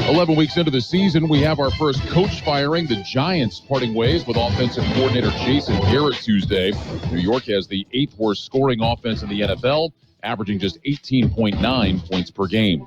11 weeks into the season, we have our first coach firing. The Giants parting ways with offensive coordinator Jason Garrett Tuesday. New York has the 8th worst scoring offense in the NFL, averaging just 18.9 points per game.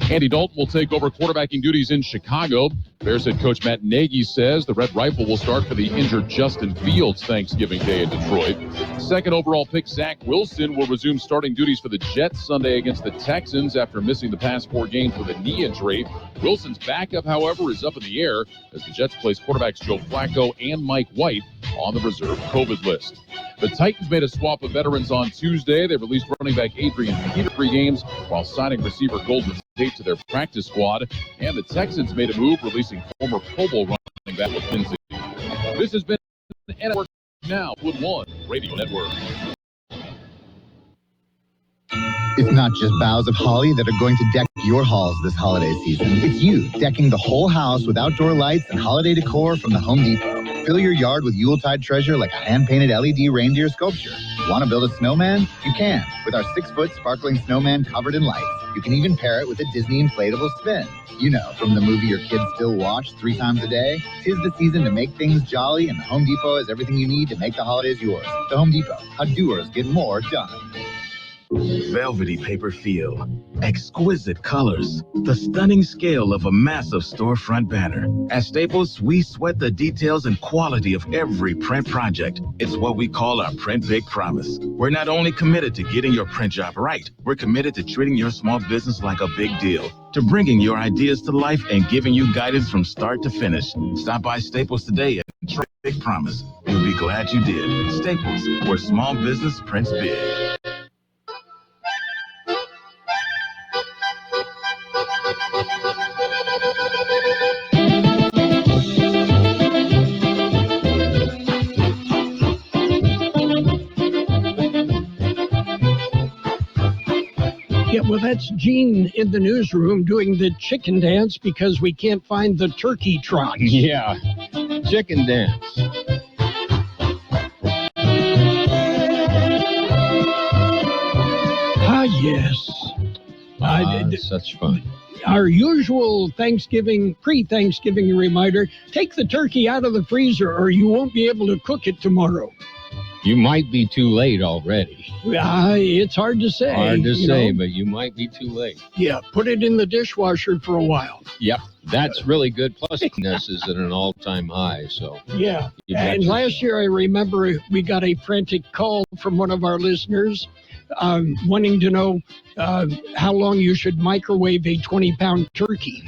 Andy Dalton will take over quarterbacking duties in Chicago. Bears head coach Matt Nagy says the Red Rifle will start for the injured Justin Fields Thanksgiving Day in Detroit. Second overall pick Zach Wilson will resume starting duties for the Jets Sunday against the Texans after missing the past 4 games with a knee injury. Wilson's backup, however, is up in the air as the Jets place quarterbacks Joe Flacco and Mike White on the reserve COVID list. The Titans made a swap of veterans on Tuesday. They released running back Adrian Peter 3 games while signing receiver Golden Tate to their practice squad. And the Texans made a move, releasing former Pro Bowl running back McKenzie. This has been Network Now with One Radio Network. It's not just boughs of holly that are going to deck your halls this holiday season. It's you decking the whole house with outdoor lights and holiday decor from the Home Depot. Fill your yard with Yuletide treasure like a hand-painted LED reindeer sculpture. Want to build a snowman? You can, with our 6-foot sparkling snowman covered in lights. You can even pair it with a Disney inflatable spin. You know, from the movie your kids still watch 3 times a day. 'Tis the season to make things jolly, and the Home Depot has everything you need to make the holidays yours. The Home Depot, how doers get more done. Velvety paper feel, exquisite colors, the stunning scale of a massive storefront banner. At Staples, we sweat the details and quality of every print project. It's what we call our Print Big Promise. We're not only committed to getting your print job right, we're committed to treating your small business like a big deal, to bringing your ideas to life and giving you guidance from start to finish. Stop by Staples today and try Big Promise. You'll be glad you did. Staples, where small business prints big. Yeah, well, that's Gene in the newsroom doing the chicken dance because we can't find the turkey trot. Yeah, chicken dance. Ah, yes. Such fun. Our usual pre-Thanksgiving reminder, take the turkey out of the freezer or you won't be able to cook it tomorrow. You might be too late already. It's hard to say. But you might be too late. Yeah, put it in the dishwasher for a while. Yep, that's really good. Plus, this is at an all-time high, so. Yeah, and last year I remember we got a frantic call from one of our listeners wanting to know how long you should microwave a 20-pound turkey.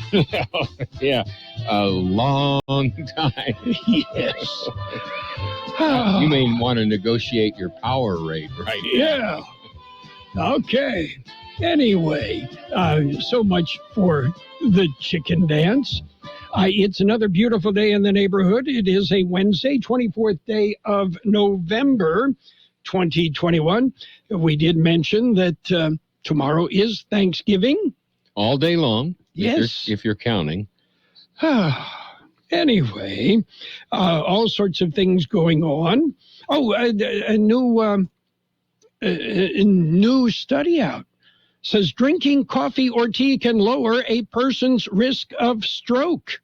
Yeah, a long time. Yes. You may want to negotiate your power rate right now. Yeah. Okay. Anyway, so much for the chicken dance. It's another beautiful day in the neighborhood. It is a Wednesday, 24th day of November, 2021. We did mention that tomorrow is Thanksgiving. All day long. Yes. If you're counting. Anyway, all sorts of things going on. Oh, a new study out says drinking coffee or tea can lower a person's risk of stroke.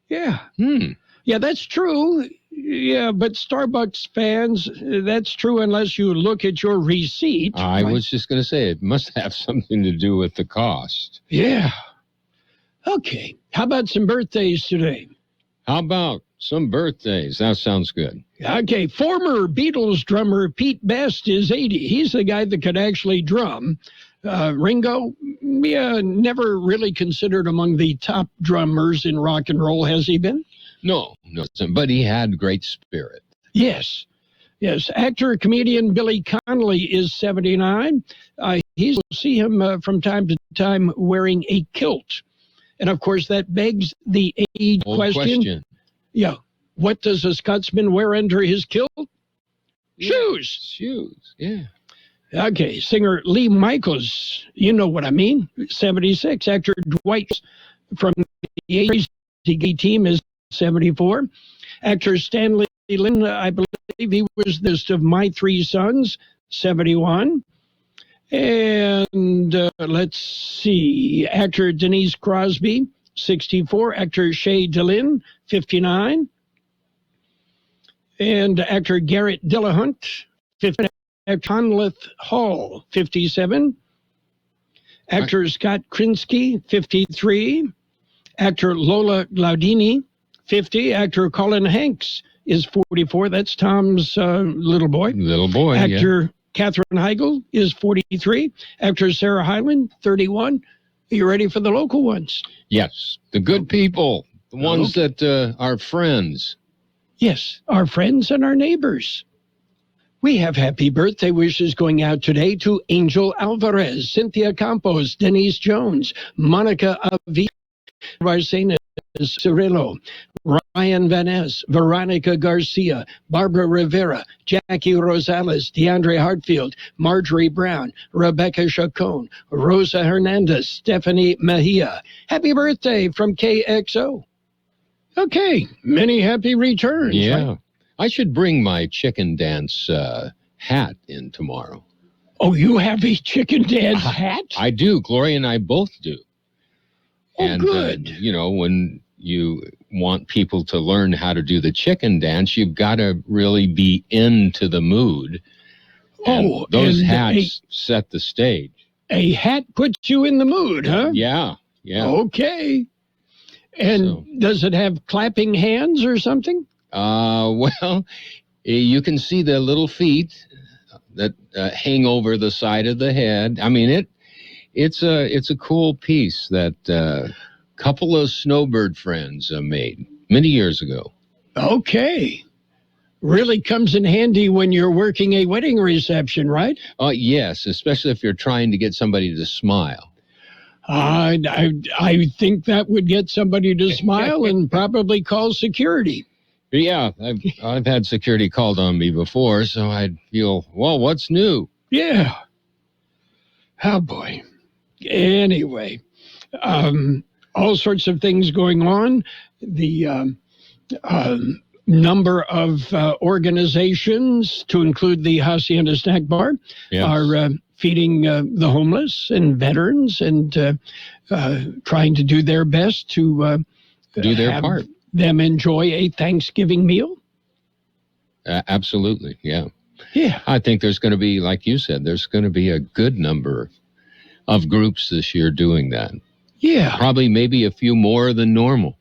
Yeah. Yeah, that's true. Yeah, but Starbucks fans, that's true unless you look at your receipt. I was just going to say, it must have something to do with the cost. Yeah. Okay. How about some birthdays today? How about some birthdays? That sounds good. Okay. Former Beatles drummer Pete Best is 80. He's the guy that could actually drum. Ringo, never really considered among the top drummers in rock and roll, has he been? No, but he had great spirit. Yes. Actor, comedian Billy Connolly is 79. We'll see him from time to time wearing a kilt. And, of course, that begs the age question. Yeah. What does a Scotsman wear under his kilt? Shoes, yeah. Okay, singer Lee Michaels, you know what I mean, 76. Actor Dwight from the Crazy team is 74. Actor Stanley Lynn, I believe he was the of My Three Sons, 71. And let's see, actor Denise Crosby 64. Actor Shay Delin, 59. And actor Garrett Dillahunt, 50. Actor Conleth Hall, 57. Actor Scott Krinsky, 53. Actor Lola Glaudini, 50. Actor Colin Hanks is 44. That's Tom's little boy. Little boy, Actor Katherine Heigl is 43. Actor Sarah Hyland, 31. Are you ready for the local ones? Yes, the good people, the ones that are friends. Yes, our friends and our neighbors. We have happy birthday wishes going out today to Angel Alvarez, Cynthia Campos, Denise Jones, Monica Avi, Barcenas Cirillo, Ryan Van Ness, Veronica Garcia, Barbara Rivera, Jackie Rosales, DeAndre Hartfield, Marjorie Brown, Rebecca Chacon, Rosa Hernandez, Stephanie Mejia. Happy birthday from KXO. Okay, many happy returns. Yeah. Right? I should bring my chicken dance hat in tomorrow. Oh, you have a chicken dance hat? I do. Gloria and I both do. Oh, and, good. When you want people to learn how to do the chicken dance, you've got to really be into the mood. And those hats set the stage. A hat puts you in the mood, huh? Yeah. Okay. And does it have clapping hands or something? Well, you can see the little feet that hang over the side of the head. I mean, it's a cool piece that a couple of snowbird friends made many years ago. Okay. Really comes in handy when you're working a wedding reception, right? Yes, especially if you're trying to get somebody to smile. I think that would get somebody to smile and probably call security. Yeah, I've had security called on me before, so I'd feel, well, what's new? Yeah. Oh, boy. Anyway, all sorts of things going on. The number of organizations, to include the Hacienda Snack Bar, are feeding the homeless and veterans and trying to do their best to do their part. Them enjoy a Thanksgiving meal. Absolutely, yeah. Yeah. I think there's going to be, like you said, there's going to be a good number of groups this year doing that. Yeah. Probably maybe a few more than normal.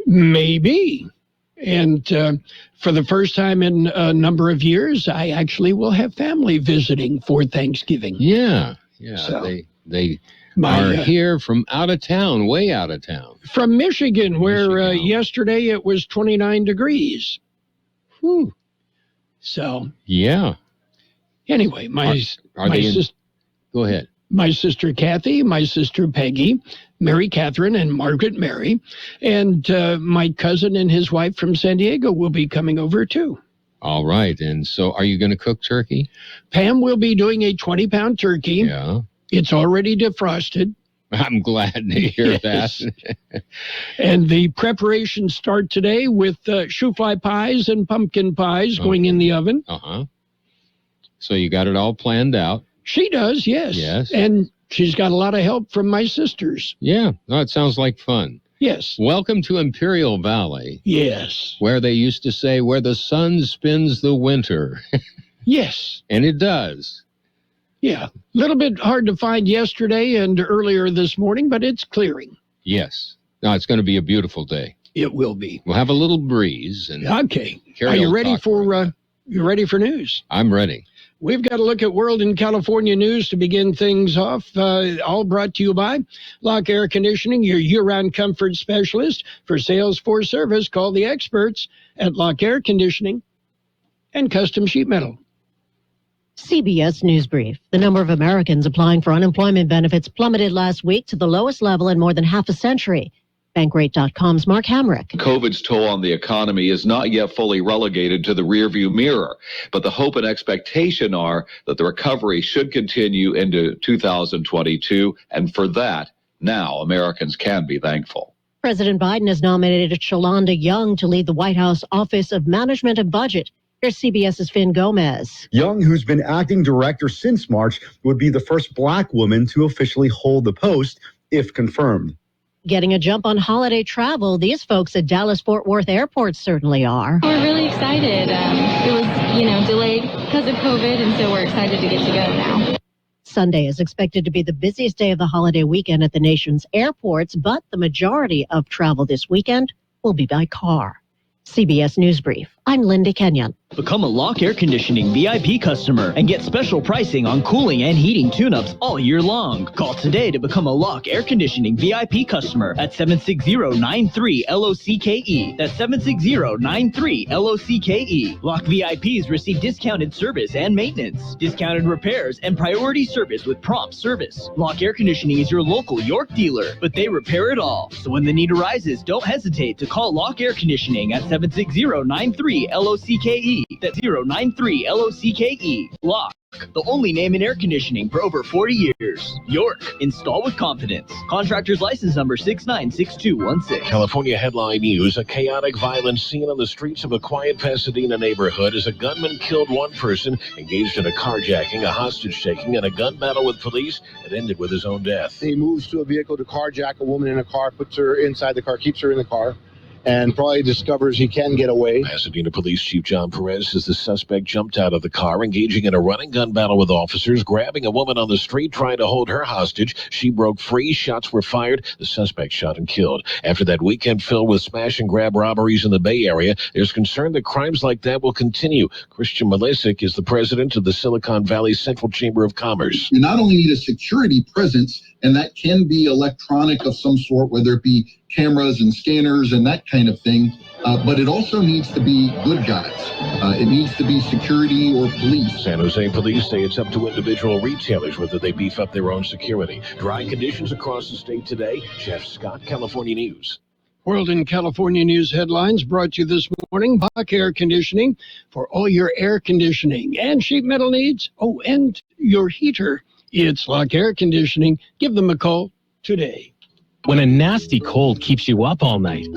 Maybe. And for the first time in a number of years, I actually will have family visiting for Thanksgiving. Yeah. So, they are here from out of town, way out of town. From Michigan, where yesterday it was 29 degrees. Whew. So. Yeah. Anyway, Go ahead. My sister Kathy, my sister Peggy, Mary Catherine, and Margaret Mary, and my cousin and his wife from San Diego will be coming over too. All right. And so are you going to cook turkey? Pam will be doing a 20-pound turkey. Yeah. It's already defrosted. I'm glad to hear that. And the preparations start today with shoofly pies and pumpkin pies going in the oven. Uh-huh. So you got it all planned out. She does, yes. Yes. And she's got a lot of help from my sisters. Yeah. No, it sounds like fun. Yes. Welcome to Imperial Valley. Yes. Where they used to say, where the sun spends the winter. Yes. And it does. Yeah. A little bit hard to find yesterday and earlier this morning, but it's clearing. Yes. No, it's going to be a beautiful day. It will be. We'll have a little breeze. And okay. Are you ready for news? I'm ready. We've got to look at World and California news to begin things off. All brought to you by Lock Air Conditioning, your year-round comfort specialist. For sales, for service, call the experts at Lock Air Conditioning and Custom Sheet Metal. CBS News Brief. The number of Americans applying for unemployment benefits plummeted last week to the lowest level in more than half a century. Bankrate.com's Mark Hamrick. COVID's toll on the economy is not yet fully relegated to the rearview mirror, but the hope and expectation are that the recovery should continue into 2022, and for that, now Americans can be thankful. President Biden has nominated Shalonda Young to lead the White House Office of Management and Budget. Here's CBS's Finn Gomez. Young, who's been acting director since March, would be the first black woman to officially hold the post, if confirmed. Getting a jump on holiday travel, these folks at Dallas-Fort Worth Airport certainly are. We're really excited. It was, delayed because of COVID, and so we're excited to get to go now. Sunday is expected to be the busiest day of the holiday weekend at the nation's airports, but the majority of travel this weekend will be by car. CBS News Brief. I'm Linda Kenyon. Become a Lock Air Conditioning VIP customer and get special pricing on cooling and heating tune-ups all year long. Call today to become a Lock Air Conditioning VIP customer at 760-93-LOCKE. That's 760-93-LOCKE. Lock VIPs receive discounted service and maintenance, discounted repairs, and priority service with prompt service. Lock Air Conditioning is your local York dealer, but they repair it all. So when the need arises, don't hesitate to call Lock Air Conditioning at 760-93-LOCKE. That's 093-LOCKE. Lock, the only name in air conditioning for over 40 years. York, install with confidence. Contractor's license number 696216. California headline news: a chaotic, violent scene on the streets of a quiet Pasadena neighborhood as a gunman killed one person, engaged in a carjacking, a hostage-taking, and a gun battle with police that ended with his own death. He moves to a vehicle to carjack a woman in a car, puts her inside the car, keeps her in the car, and probably discovers he can get away. Pasadena Police Chief John Perez says the suspect jumped out of the car, engaging in a running gun battle with officers, grabbing a woman on the street, trying to hold her hostage. She broke free. Shots were fired. The suspect shot and killed. After that weekend filled with smash and grab robberies in the Bay Area, there's concern that crimes like that will continue. Christian Malisic is the president of the Silicon Valley Central Chamber of Commerce. You not only need a security presence, and that can be electronic of some sort, whether it be cameras and scanners and that kind of thing, but it also needs to be good guys. It needs to be security or police. San Jose police say it's up to individual retailers whether they beef up their own security. Dry conditions across the state today. Jeff Scott, California News. World in California News headlines brought to you this morning. Buck Air Conditioning for all your air conditioning and sheet metal needs. Oh, and your heater. It's Lock Air Conditioning. Give them a call today. When a nasty cold keeps you up all night,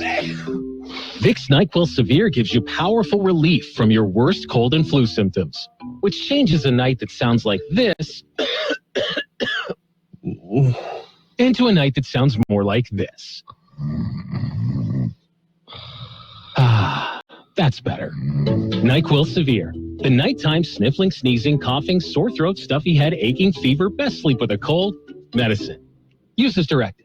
Vicks NyQuil Severe gives you powerful relief from your worst cold and flu symptoms, which changes a night that sounds like this into a night that sounds more like this. Ah, that's better. NyQuil Severe. The nighttime sniffling, sneezing, coughing, sore throat, stuffy head, aching, fever, best sleep with a cold, medicine. Use as directed.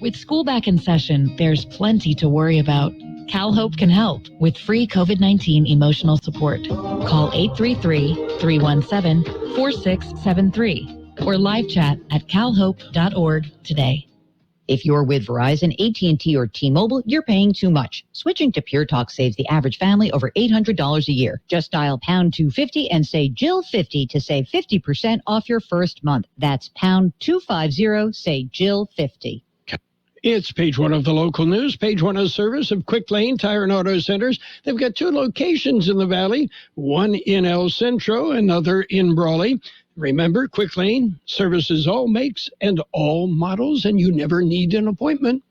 With school back in session, there's plenty to worry about. CalHope can help with free COVID-19 emotional support. Call 833-317-4673 or live chat at calhope.org today. If you're with Verizon, AT&T, or T-Mobile, you're paying too much. Switching to Pure Talk saves the average family over $800 a year. Just dial pound 250 and say Jill 50 to save 50% off your first month. That's pound 250, say Jill 50. It's page one of the local news. Page one of service of Quick Lane Tire and Auto Centers. They've got two locations in the valley, one in El Centro, another in Brawley. Remember, Quick Lane services all makes and all models, and you never need an appointment.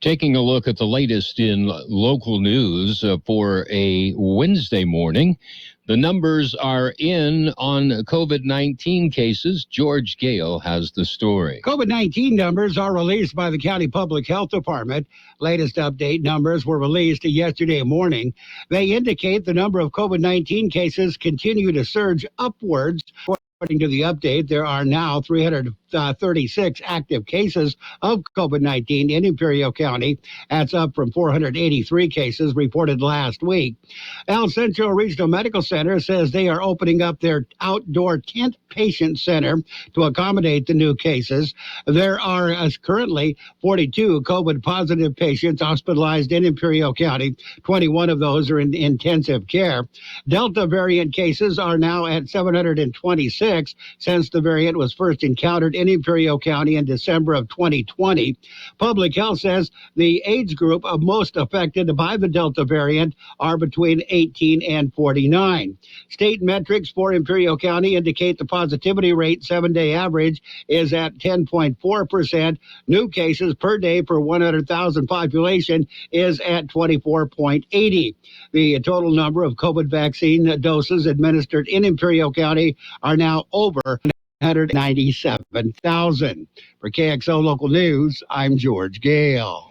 Taking a look at the latest in local news for a Wednesday morning. The numbers are in on COVID-19 cases. George Gale has the story. COVID-19 numbers are released by the County Public Health Department. Latest update numbers were released yesterday morning. They indicate the number of COVID-19 cases continue to surge upwards. According to the update, there are now 336 active cases of COVID-19 in Imperial County. That's up from 483 cases reported last week. El Centro Regional Medical Center says they are opening up their outdoor tent patient center to accommodate the new cases. There are currently 42 COVID-positive patients hospitalized in Imperial County. 21 of those are in intensive care. Delta variant cases are now at 726 since the variant was first encountered in Imperial County in December of 2020. Public Health says the age group of most affected by the Delta variant are between 18 and 49. State metrics for Imperial County indicate the positivity rate 7-day average is at 10.4%. New cases per day per 100,000 population is at 24.80. The total number of COVID vaccine doses administered in Imperial County are now over $197,000. For KXO Local News, I'm George Gale.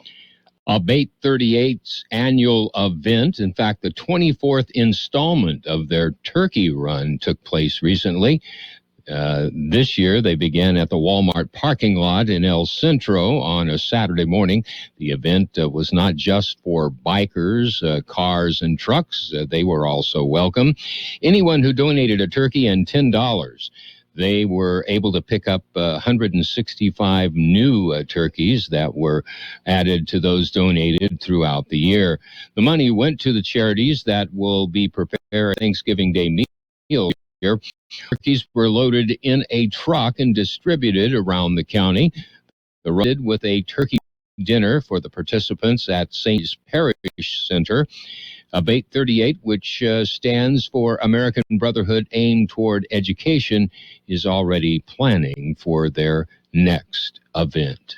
Abate 38's annual event, in fact, the 24th installment of their turkey run took place recently. This year, they began at the Walmart parking lot in El Centro on a Saturday morning. The event was not just for bikers, cars, and trucks. They were also welcome. Anyone who donated a turkey and $10, they were able to pick up 165 new turkeys that were added to those donated throughout the year. The money went to the charities that will be preparing Thanksgiving Day meal here. Turkeys were loaded in a truck and distributed around the county. The road with a turkey dinner for the participants at St. Parish Center. Abate 38, which stands for American Brotherhood Aimed Toward Education, is already planning for their next event.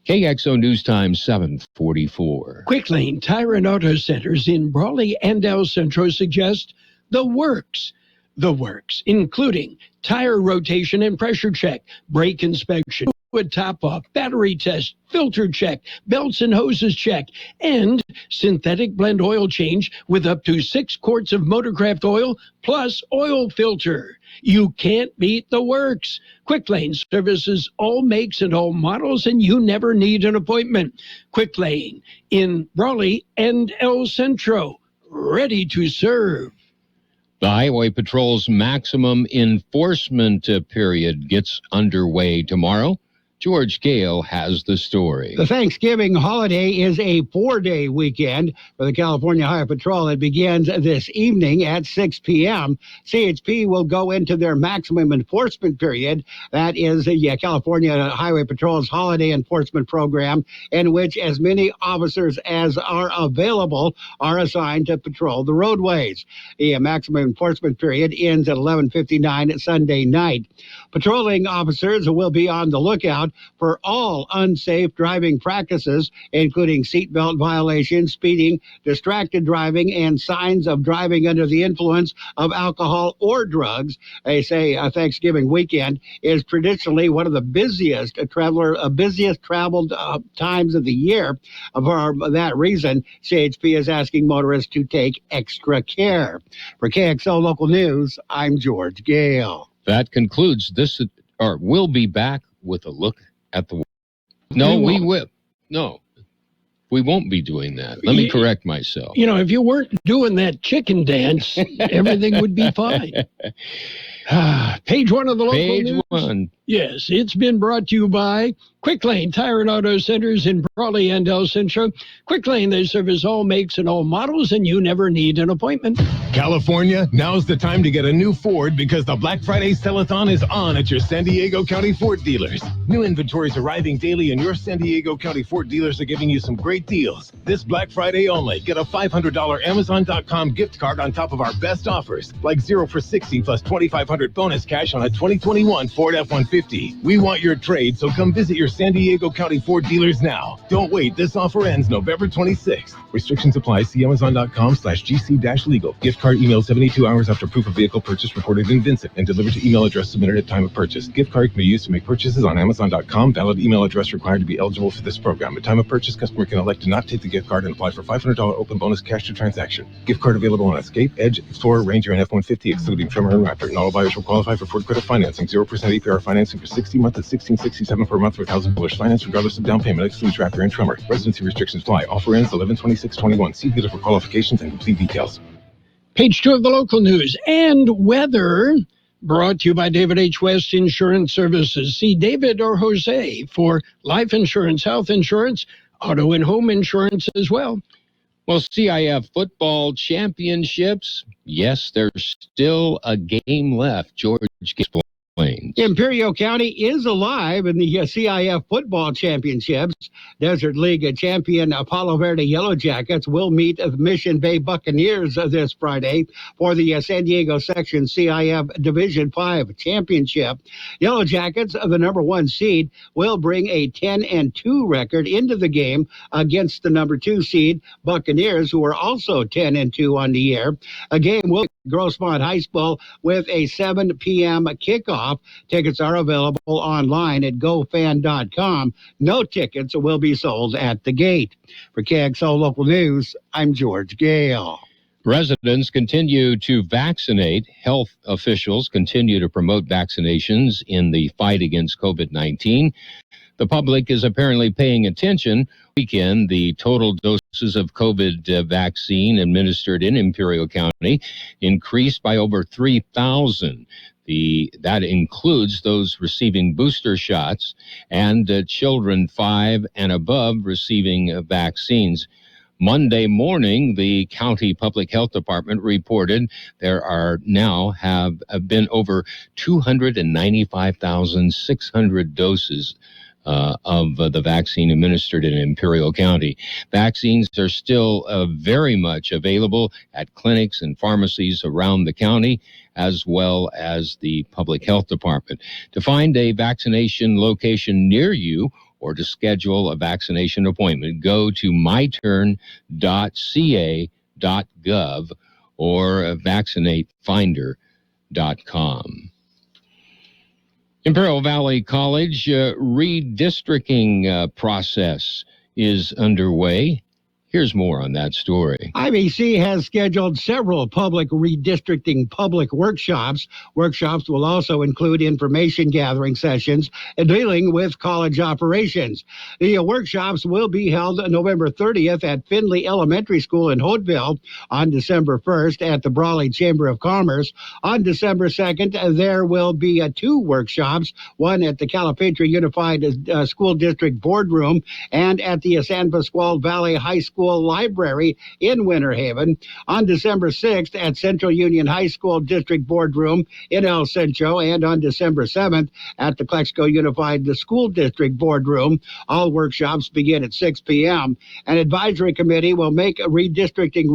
KXO News Time 7:44. Quick Lane Tire and Auto Centers in Brawley and El Centro suggest the works. The works, including tire rotation and pressure check, brake inspection, fluid top-off, battery test, filter check, belts and hoses check, and synthetic blend oil change with up to 6 quarts of Motorcraft oil plus oil filter. You can't beat the works. Quick Lane services all makes and all models, and you never need an appointment. Quick Lane in Brawley and El Centro, ready to serve. The Highway Patrol's maximum enforcement period gets underway tomorrow. George Gale has the story. The Thanksgiving holiday is a 4-day weekend for the California Highway Patrol. It begins this evening at 6 p.m. CHP will go into their maximum enforcement period. That is the California Highway Patrol's holiday enforcement program, in which as many officers as are available are assigned to patrol the roadways. The maximum enforcement period ends at 11:59 Sunday night. Patrolling officers will be on the lookout for all unsafe driving practices, including seatbelt violations, speeding, distracted driving, and signs of driving under the influence of alcohol or drugs. They say Thanksgiving weekend is traditionally one of the busiest traveled times of the year. For that reason, CHP is asking motorists to take extra care. For KXO Local News, I'm George Gale. That concludes this, or we'll be back with a look at the... No, we will. No, we won't be doing that. Let me correct myself. You know, if you weren't doing that chicken dance, everything would be fine. Page 1 of the local Page news. 1. Yes, it's been brought to you by Quick Lane Tire and Auto Centers in Brawley and El Centro. Quick Lane, they service all makes and all models, and you never need an appointment. California, now's the time to get a new Ford because the Black Friday Sell-a-thon is on at your San Diego County Ford dealers. New inventory is arriving daily, and your San Diego County Ford dealers are giving you some great deals. This Black Friday only, get a $500 Amazon.com gift card on top of our best offers, like 0 for 60 plus $2,500 bonus cash on a 2021 Ford F-150. We want your trade, so come visit your San Diego County Ford dealers now. Don't wait, this offer ends November 26th. Restrictions apply. See Amazon.com/GC-legal. Gift card emailed 72 hours after proof of vehicle purchase reported in Vincent and delivered to email address submitted at time of purchase. Gift card can be used to make purchases on Amazon.com. Valid email address required to be eligible for this program. At time of purchase, customer can elect to not take the gift card and apply for $500 open bonus cash to transaction. Gift card available on Escape, Edge, Explorer, Ranger, and F-150, excluding Tremor and Raptor. And all buyers will qualify for Ford credit financing. 0% APR financing for 60 months at $1,667 per month for $1,000 finance, regardless of down payment. Excludes Raptor and Tremor. Residency restrictions apply. Offer ends 11/26/21. See dealer for qualifications and complete details. Page 2 of the local news and weather, brought to you by David H. West Insurance Services. See David or Jose for life insurance, health insurance, auto and home insurance as well. Well, CIF football championships, yes, there's still a game left. George explains. Imperial County is alive in the CIF football championships. Desert League champion Palo Verde Yellow Jackets will meet the Mission Bay Buccaneers this Friday for the San Diego Section CIF Division 5 championship. Yellow Jackets, the number 1 seed, will bring a 10-2 record into the game against the number 2 seed Buccaneers, who are also 10-2 on the year. A game will be at Grossmont High School with a 7 p.m. kickoff. off. Tickets are available online at gofan.com. No tickets will be sold at the gate. For KXO Local News, I'm George Gale. Residents continue to vaccinate. Health officials continue to promote vaccinations in the fight against COVID-19. The public is apparently paying attention. Weekend, the total doses of COVID vaccine administered in Imperial County increased by over 3,000. That includes those receiving booster shots and children 5 and above receiving vaccines. Monday morning, the county public health department reported there are now have been over 295,600 doses of the vaccine administered in Imperial County. Vaccines are still very much available at clinics and pharmacies around the county, as well as the public health department. To find a vaccination location near you or to schedule a vaccination appointment, go to myturn.ca.gov or vaccinatefinder.com. Imperial Valley College redistricting process is underway. Here's more on that story. IVC has scheduled several public redistricting public workshops. Workshops will also include information gathering sessions and dealing with college operations. The workshops will be held November 30th at Findlay Elementary School in Hauteville, on December 1st at the Brawley Chamber of Commerce. On December 2nd, there will be 2 workshops, one at the Calipatria Unified School District Boardroom and at the San Pasqual Valley High School Library in Winter Haven. On December 6th at Central Union High School District Boardroom in El Centro, and on December 7th at the Kxo Unified School District Boardroom. All workshops begin at 6 p.m. An advisory committee will make redistricting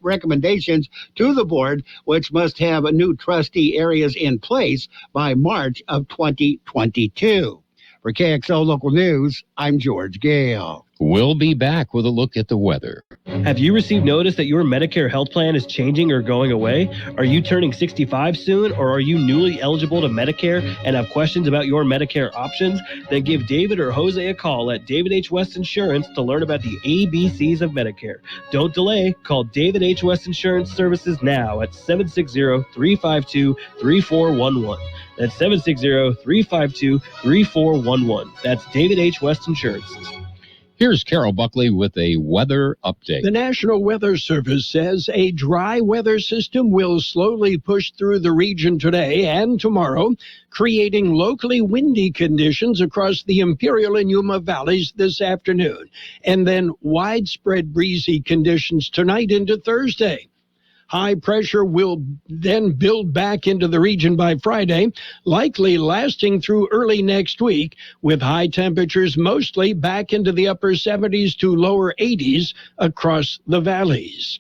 recommendations to the board, which must have new trustee areas in place by March of 2022. For KXO Local News, I'm George Gale. We'll be back with a look at the weather. Have you received notice that your Medicare health plan is changing or going away? Are you turning 65 soon, or are you newly eligible to Medicare and have questions about your Medicare options? Then give David or Jose a call at David H. West Insurance to learn about the ABCs of Medicare. Don't delay. Call David H. West Insurance Services now at 760-352-3411. That's 760-352-3411. That's David H. West Insurance. Here's Carroll Buckley with a weather update. The National Weather Service says a dry weather system will slowly push through the region today and tomorrow, creating locally windy conditions across the Imperial and Yuma valleys this afternoon, and then widespread breezy conditions tonight into Thursday. High pressure will then build back into the region by Friday, likely lasting through early next week, with high temperatures mostly back into the upper 70s to lower 80s across the valleys.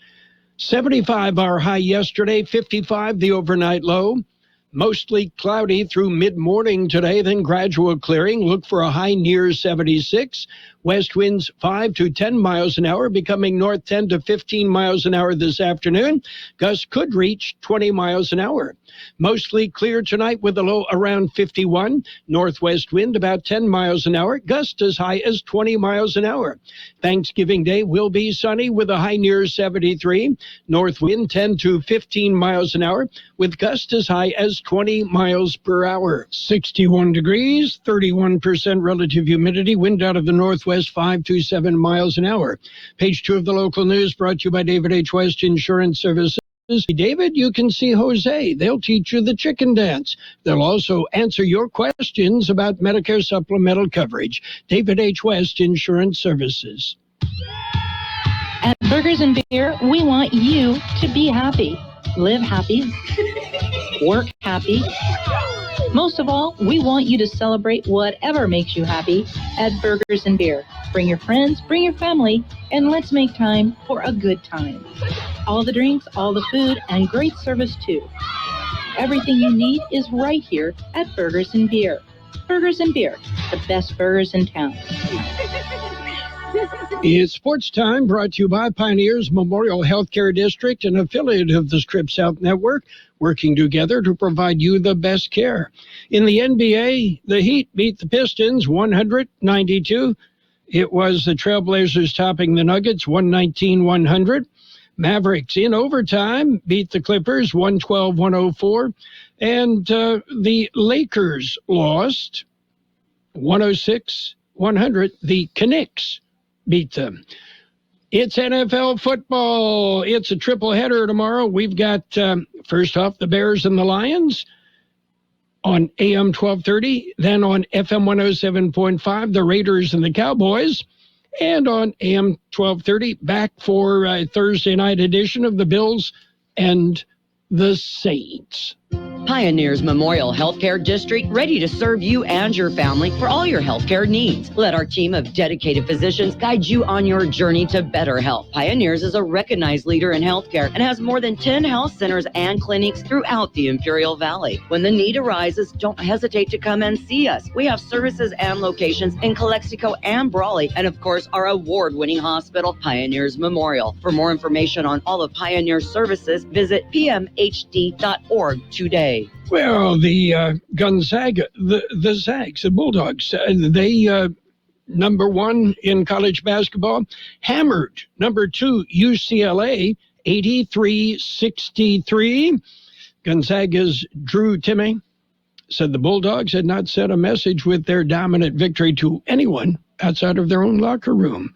75 our high yesterday, 55 the overnight low. Mostly cloudy through mid-morning today, then gradual clearing. Look for a high near 76. West winds 5 to 10 miles an hour, becoming north 10 to 15 miles an hour this afternoon. Gusts could reach 20 miles an hour. Mostly clear tonight with a low around 51. Northwest wind about 10 miles an hour. Gusts as high as 20 miles an hour. Thanksgiving Day will be sunny with a high near 73. North wind 10 to 15 miles an hour with gusts as high as 20 miles per hour. 61 degrees, 31% relative humidity. Wind out of the northwest 5 to 7 miles an hour. Page 2 of the local news brought to you by David H. West Insurance Services. David, you can see Jose. They'll teach you the chicken dance. They'll also answer your questions about Medicare supplemental coverage. David H. West Insurance Services. At Burgers and Beer, we want you to be happy, live happy, work happy. Most of all, we want you to celebrate whatever makes you happy at Burgers and Beer. Bring your friends, bring your family, and let's make time for a good time. All the drinks, all the food, and great service too. Everything you need is right here at Burgers and Beer. Burgers and Beer, the best burgers in town. It's Sports Time, brought to you by Pioneers Memorial Healthcare District, an affiliate of the Scripps Health Network, working together to provide you the best care. In the NBA, the Heat beat the Pistons 100-92. It was the Trailblazers topping the Nuggets 119-100. Mavericks in overtime beat the Clippers 112-104. And the Lakers lost 106-100. The Knicks beat them. It's NFL football. It's a triple header tomorrow. We've got, first off, the Bears and the Lions on AM 1230. Then on FM 107.5, the Raiders and the Cowboys. And on AM 1230, back for a Thursday night edition of the Bills and the Saints. Pioneers Memorial Healthcare District, ready to serve you and your family for all your healthcare needs. Let our team of dedicated physicians guide you on your journey to better health. Pioneers is a recognized leader in healthcare and has more than 10 health centers and clinics throughout the Imperial Valley. When the need arises, don't hesitate to come and see us. We have services and locations in Calexico and Brawley, and of course, our award-winning hospital, Pioneers Memorial. For more information on all of Pioneer's services, visit pmhd.org today. Well, the Gonzaga, the Zags, the Bulldogs, they number one in college basketball, hammered number two UCLA 83-63. Gonzaga's Drew Timme said the Bulldogs had not sent a message with their dominant victory to anyone outside of their own locker room.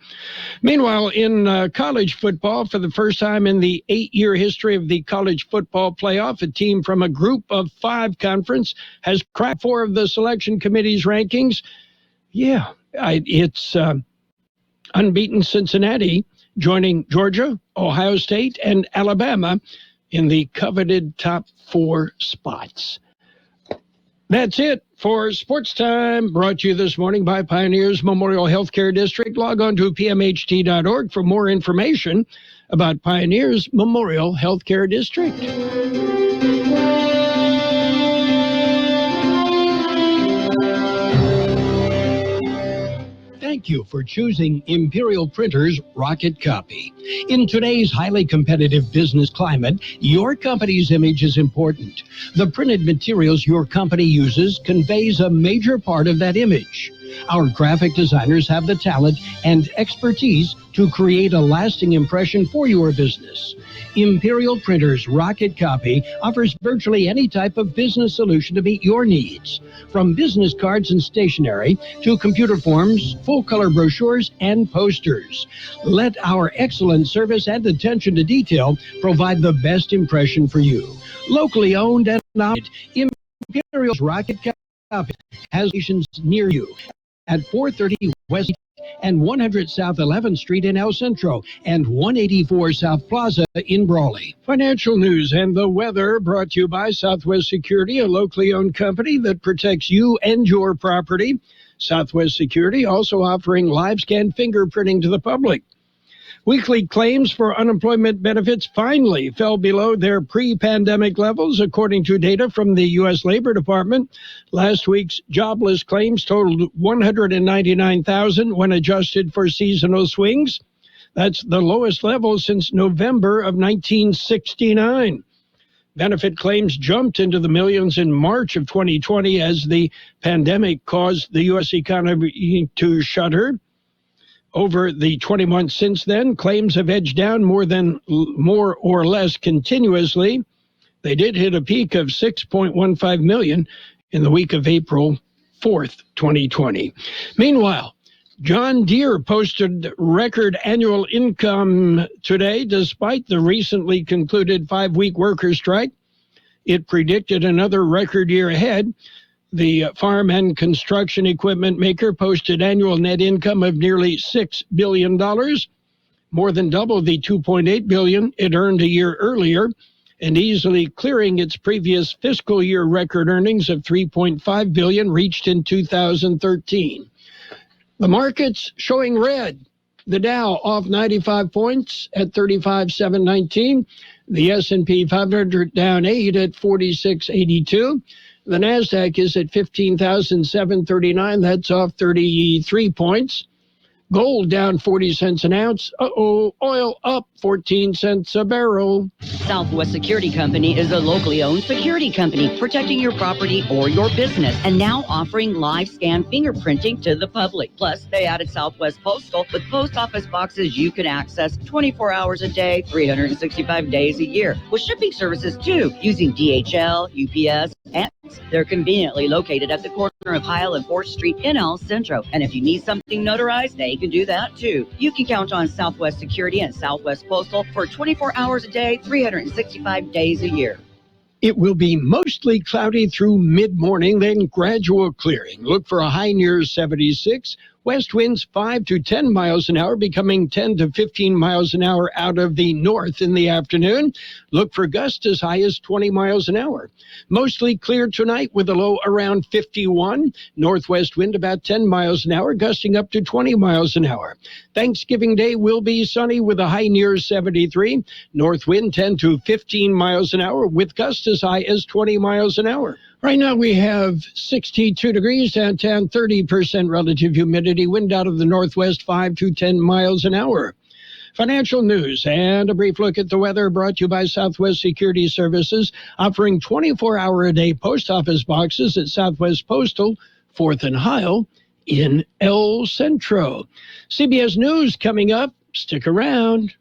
Meanwhile, in college football, for the first time in the 8-year history of the college football playoff, a team from a group of 5 conference has cracked 4 of the selection committee's rankings. Yeah, it's unbeaten Cincinnati joining Georgia, Ohio State, and Alabama in the coveted top 4 spots. That's it for Sports Time, brought to you this morning by Pioneers Memorial Healthcare District. Log on to pmht.org for more information about Pioneers Memorial Healthcare District. Thank you for choosing Imperial Printers Rocket Copy. In today's highly competitive business climate, your company's image is important. The printed materials your company uses conveys a major part of that image. Our graphic designers have the talent and expertise to create a lasting impression for your business. Imperial Printers Rocket Copy offers virtually any type of business solution to meet your needs, from business cards and stationery to computer forms, full-color brochures, and posters. Let our excellent service and attention to detail provide the best impression for you. Locally owned and operated, Imperial's Rocket Copy has stations near you at 430 West and 100 South 11th Street in El Centro and 184 South Plaza in Brawley. Financial news and the weather brought to you by Southwest Security, a locally owned company that protects you and your property. Southwest Security also offering live scan fingerprinting to the public. Weekly claims for unemployment benefits finally fell below their pre-pandemic levels, according to data from the U.S. Labor Department. Last week's jobless claims totaled 199,000 when adjusted for seasonal swings. That's the lowest level since November of 1969. Benefit claims jumped into the millions in March of 2020 as the pandemic caused the U.S. economy to shudder. Over the 20 months since then, claims have edged down more or less continuously. They did hit a peak of 6.15 million in the week of April 4th, 2020. Meanwhile, John Deere posted record annual income today despite the recently concluded 5-week worker strike. It predicted another record year ahead. The farm and construction equipment maker posted annual net income of nearly $6 billion, more than double the $2.8 billion it earned a year earlier, and easily clearing its previous fiscal year record earnings of $3.5 billion reached in 2013. The markets showing red. The Dow off 95 points at 35,719. The S&P 500 down 8 at 4682. The NASDAQ is at 15,739. That's off 33 points. Gold down 40 cents an ounce. Oil up 14 cents a barrel. Southwest Security Company is a locally owned security company protecting your property or your business, and now offering live scan fingerprinting to the public. Plus, they added Southwest Postal with post office boxes you can access 24 hours a day, 365 days a year, with shipping services too, using DHL, UPS, and they're conveniently located at the corner of Heil and 4th Street in El Centro. And if you need something notarized, they can do that too. You can count on Southwest Security and Southwest Postal for 24 hours a day, 365 days a year. It will be mostly cloudy through mid-morning, then gradual clearing. Look for a high near 76. West winds 5 to 10 miles an hour, becoming 10 to 15 miles an hour out of the north in the afternoon. Look for gusts as high as 20 miles an hour. Mostly clear tonight with a low around 51. Northwest wind about 10 miles an hour, gusting up to 20 miles an hour. Thanksgiving Day will be sunny with a high near 73. North wind 10 to 15 miles an hour with gusts as high as 20 miles an hour. Right now we have 62 degrees downtown, 30% relative humidity, wind out of the northwest 5 to 10 miles an hour. Financial news and a brief look at the weather brought to you by Southwest Security Services, offering 24-hour-a-day post office boxes at Southwest Postal, 4th and Heil in El Centro. CBS News coming up. Stick around.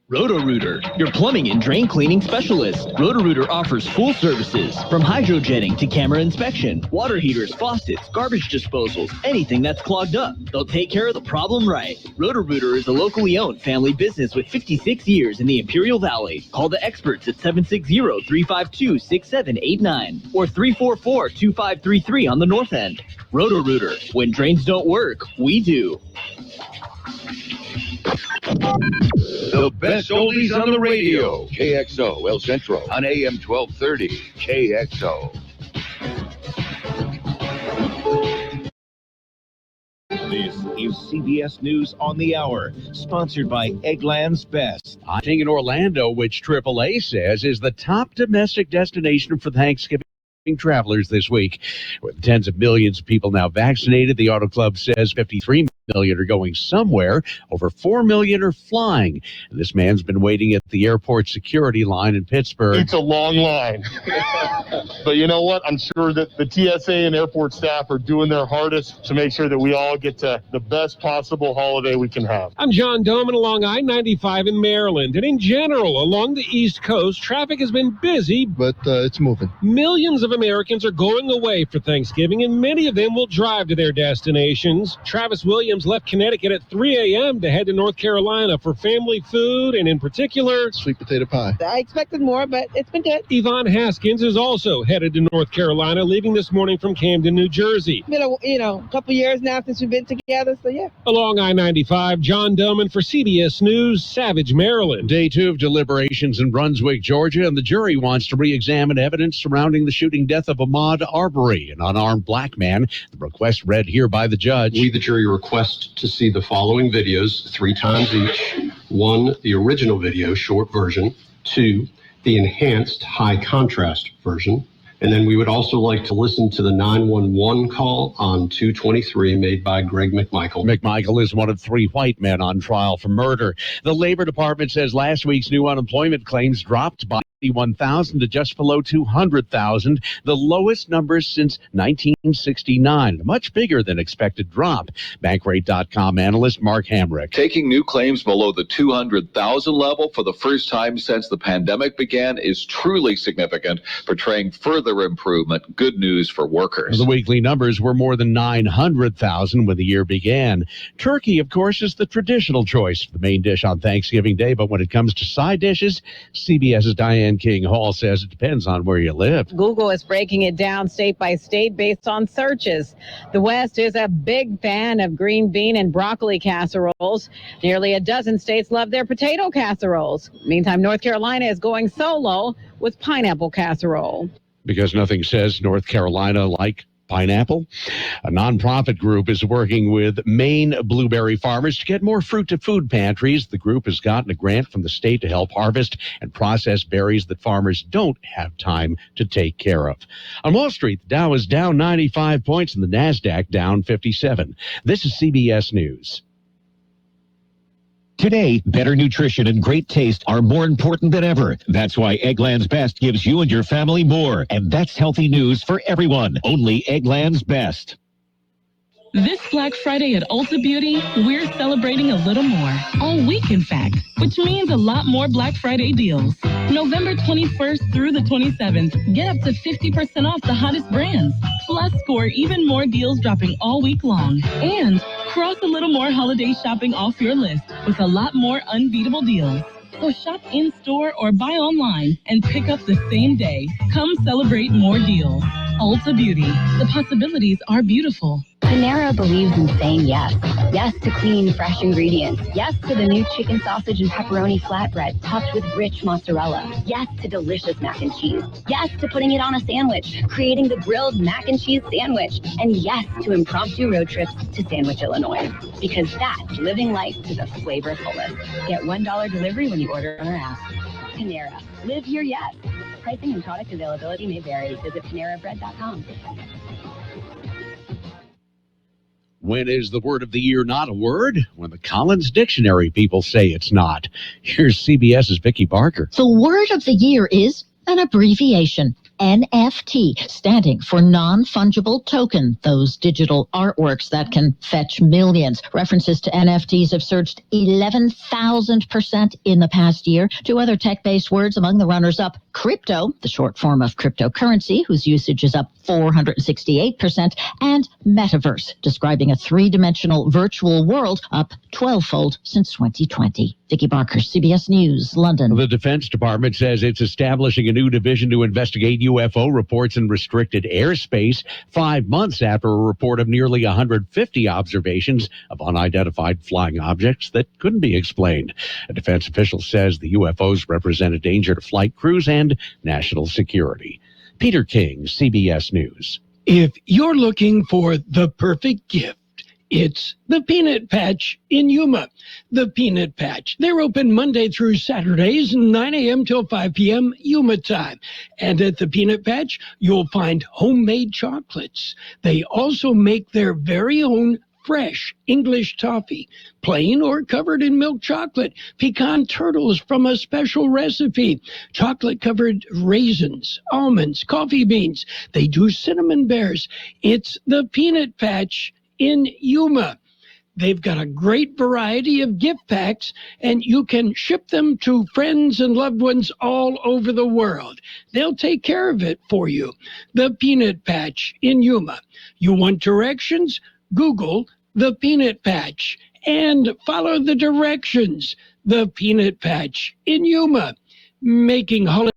Roto-Rooter, your plumbing and drain cleaning specialist. Roto-Rooter offers full services, from hydrojetting to camera inspection, water heaters, faucets, garbage disposals, anything that's clogged up. They'll take care of the problem right. Roto-Rooter is a locally owned family business with 56 years in the Imperial Valley. Call the experts at 760-352-6789 or 344-2533 on the north end. Roto-Rooter, when drains don't work, we do. The best oldies on the radio. KXO El Centro on AM 1230. KXO. This is CBS News on the Hour, sponsored by Eggland's Best. I think in Orlando, which AAA says is the top domestic destination for Thanksgiving travelers this week. With tens of millions of people now vaccinated, the Auto Club says 53 million are going somewhere. Over 4 million are flying. And this man's been waiting at the airport security line in Pittsburgh. It's a long line. But you know what? I'm sure that the TSA and airport staff are doing their hardest to make sure that we all get to the best possible holiday we can have. I'm John Doman along I-95 in Maryland. And in general, along the East Coast, traffic has been busy, but it's moving. Millions of Americans are going away for Thanksgiving, and many of them will drive to their destinations. Travis Williams left Connecticut at 3 a.m. to head to North Carolina for family food, and in particular, sweet potato pie. I expected more, but it's been good. Yvonne Haskins is also headed to North Carolina, leaving this morning from Camden, New Jersey. Been a couple years now since we've been together, so yeah. Along I-95, John Doman for CBS News, Savage, Maryland. Day 2 of deliberations in Brunswick, Georgia, and the jury wants to re-examine evidence surrounding the shooting death of Ahmaud Arbery, an unarmed black man. The request read here by the judge. We, the jury, request to see the following videos 3 times each. 1, the original video, short version. 2, the enhanced high contrast version. And then we would also like to listen to the 911 call on 223 made by Greg McMichael. McMichael is one of 3 white men on trial for murder. The Labor Department says last week's new unemployment claims dropped by 1,000 to just below 200,000, the lowest numbers since 1969. A much bigger than expected drop. Bankrate.com analyst Mark Hamrick. Taking new claims below the 200,000 level for the first time since the pandemic began is truly significant, portraying further improvement. Good news for workers. The weekly numbers were more than 900,000 when the year began. Turkey, of course, is the traditional choice for the main dish on Thanksgiving Day, but when it comes to side dishes, CBS's Diane King Hall says it depends on where you live. Google is breaking it down state by state based on searches. The West is a big fan of green bean and broccoli casseroles. Nearly a dozen states love their potato casseroles. Meantime, North Carolina is going solo with pineapple casserole. Because nothing says North Carolina like pineapple. A nonprofit group is working with Maine blueberry farmers to get more fruit to food pantries. The group has gotten a grant from the state to help harvest and process berries that farmers don't have time to take care of. On Wall Street, the Dow is down 95 points and the NASDAQ down 57. This is CBS News. Today, better nutrition and great taste are more important than ever. That's why Eggland's Best gives you and your family more. And that's healthy news for everyone. Only Eggland's Best. This Black Friday at Ulta Beauty, we're celebrating a little more. All week, in fact, which means a lot more Black Friday deals. November 21st through the 27th, get up to 50% off the hottest brands. Plus, score even more deals dropping all week long. And cross a little more holiday shopping off your list with a lot more unbeatable deals. So shop in-store or buy online and pick up the same day. Come celebrate more deals. Ulta Beauty. The possibilities are beautiful. Panera believes in saying yes. Yes to clean, fresh ingredients. Yes to the new chicken sausage and pepperoni flatbread topped with rich mozzarella. Yes to delicious mac and cheese. Yes to putting it on a sandwich, creating the grilled mac and cheese sandwich. And yes to impromptu road trips to Sandwich, Illinois. Because that's living life to the flavor fullest. Get $1 delivery when you order on our app. Panera. Live your yes. Pricing and product availability may vary. Visit PaneraBread.com. When is the word of the year not a word? When the Collins Dictionary people say it's not. Here's CBS's Vicki Barker. The word of the year is an abbreviation. NFT, standing for non-fungible token, those digital artworks that can fetch millions. References to NFTs have surged 11,000% in the past year. Two other tech-based words among the runners-up: crypto, the short form of cryptocurrency, whose usage is up 468%, and metaverse, describing a three-dimensional virtual world, up 12-fold since 2020. Vicki Barker, CBS News, London. The Defense Department says it's establishing a new division to investigate UFO reports in restricted airspace 5 months after a report of nearly 150 observations of unidentified flying objects that couldn't be explained. A defense official says the UFOs represent a danger to flight crews and national security. Peter King, CBS News. If you're looking for the perfect gift, it's the Peanut Patch in Yuma. The Peanut Patch. They're open Monday through Saturdays, 9 a.m. till 5 p.m. Yuma time. And at the Peanut Patch, you'll find homemade chocolates. They also make their very own fresh English toffee, plain or covered in milk chocolate, pecan turtles from a special recipe, chocolate-covered raisins, almonds, coffee beans. They do cinnamon bears. It's the Peanut Patch in Yuma. They've got a great variety of gift packs, and you can ship them to friends and loved ones all over the world. They'll take care of it for you. The Peanut Patch in Yuma. You want directions? Google the Peanut Patch and follow the directions. The Peanut Patch in Yuma, making holiday